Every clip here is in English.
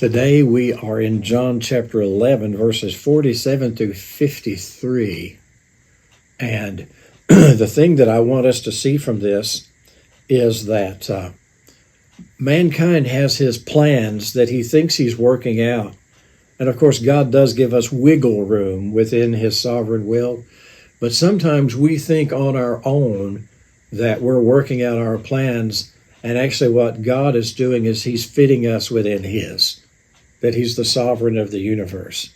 Today we are in John chapter 11, verses 47 through 53. And the thing that I want us to see from this is that mankind has his plans that he thinks he's working out. And of course, God does give us wiggle room within his sovereign will. But sometimes we think on our own that we're working out our plans. And actually what God is doing is he's fitting us within his, that he's the sovereign of the universe.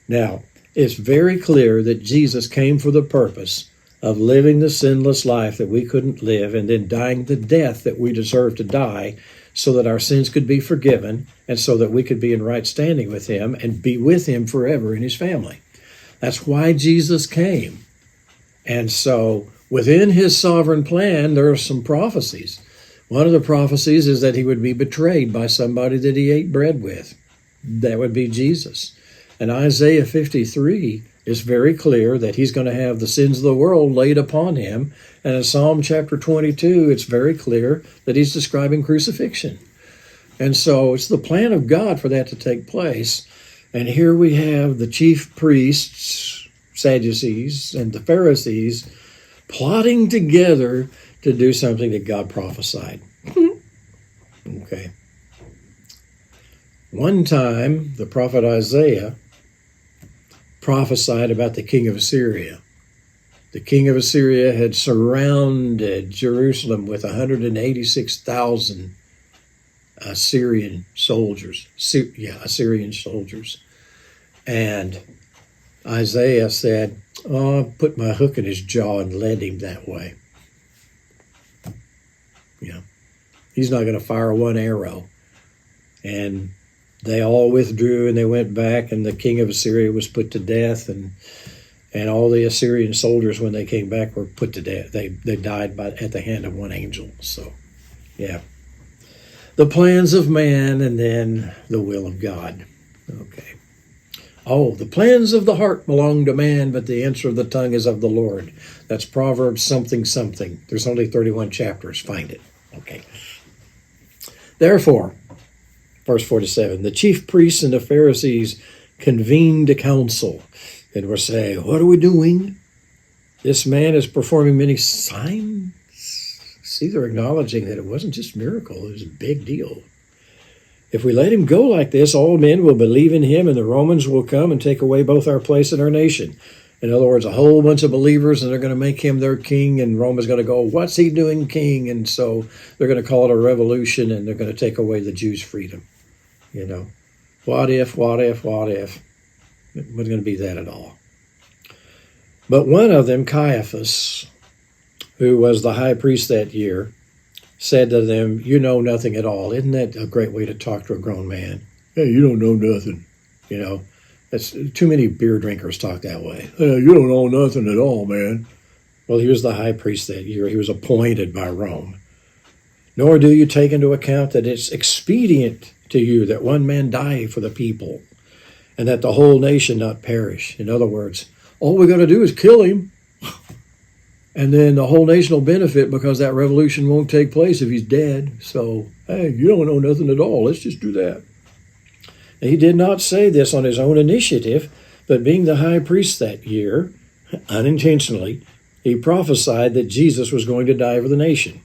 Now, it's very clear that Jesus came for the purpose of living the sinless life that we couldn't live and then dying the death that we deserve to die so that our sins could be forgiven and so that we could be in right standing with him and be with him forever in his family. That's why Jesus came. And so within his sovereign plan, there are some prophecies. One of the prophecies is that he would be betrayed by somebody that he ate bread with. That would be Jesus. And Isaiah 53 is very clear that he's going to have the sins of the world laid upon him. And in Psalm chapter 22, it's very clear that he's describing crucifixion. And so it's the plan of God for that to take place. And here we have the chief priests, Sadducees, and the Pharisees plotting together to do something that God prophesied. Okay. One time, the prophet Isaiah prophesied about the king of Assyria. The king of Assyria had surrounded Jerusalem with 186,000 Assyrian soldiers. Assyrian soldiers. And Isaiah said, "Oh, I'll put my hook in his jaw and led him that way." He's not going to fire one arrow. And they all withdrew and they went back, and the king of Assyria was put to death, and all the Assyrian soldiers, when they came back, were put to death. They died at the hand of one angel. So, yeah. The plans of man and then the will of God. Okay. Oh, the plans of the heart belong to man, but the answer of the tongue is of the Lord. That's Proverbs something. There's only 31 chapters. Find it. Okay. Therefore, verse 47, the chief priests and the Pharisees convened a council and were saying, "What are we doing? This man is performing many signs." See, they're acknowledging that it wasn't just a miracle, it was a big deal. "If we let him go like this, all men will believe in him, and the Romans will come and take away both our place and our nation." In other words, a whole bunch of believers, and they're going to make him their king, and Rome is going to go, "What's he doing, king?" And so they're going to call it a revolution, and they're going to take away the Jews' freedom. What if? It wasn't going to be that at all. But one of them, Caiaphas, who was the high priest that year, said to them, "You know nothing at all." Isn't that a great way to talk to a grown man? "Hey, you don't know nothing." That's too many beer drinkers talk that way. "Hey, you don't know nothing at all, man." Well, he was the high priest that year. He was appointed by Rome. "Nor do you take into account that it's expedient to you that one man die for the people, and that the whole nation not perish." In other words, all we got to do is kill him, and then the whole nation will benefit because that revolution won't take place if he's dead. So, hey, you don't know nothing at all. Let's just do that. And he did not say this on his own initiative, but being the high priest that year, unintentionally, he prophesied that Jesus was going to die for the nation.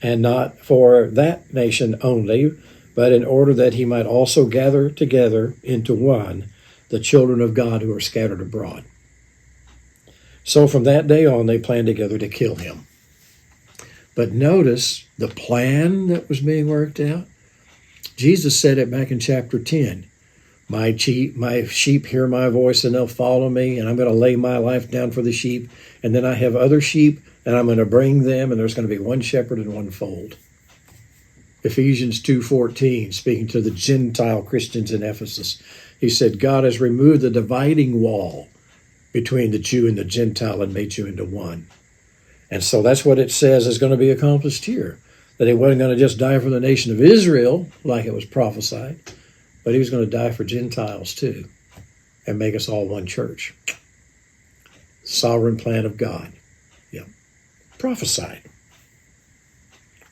And not for that nation only, but in order that he might also gather together into one the children of God who are scattered abroad. So from that day on, they planned together to kill him. But notice the plan that was being worked out. Jesus said it back in chapter 10. My sheep hear my voice and they'll follow me, and I'm going to lay my life down for the sheep. And then I have other sheep, and I'm going to bring them, and there's going to be one shepherd and one fold. Ephesians 2:14, speaking to the Gentile Christians in Ephesus, he said, God has removed the dividing wall between the Jew and the Gentile and made you into one. And so that's what it says is going to be accomplished here. That he wasn't going to just die for the nation of Israel, like it was prophesied, but he was going to die for Gentiles too, and make us all one church. Sovereign plan of God. Yeah. Prophesied.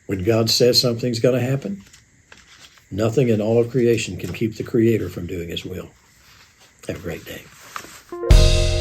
When God says something's going to happen, Nothing in all of creation can keep the Creator from doing His will. Have a great day.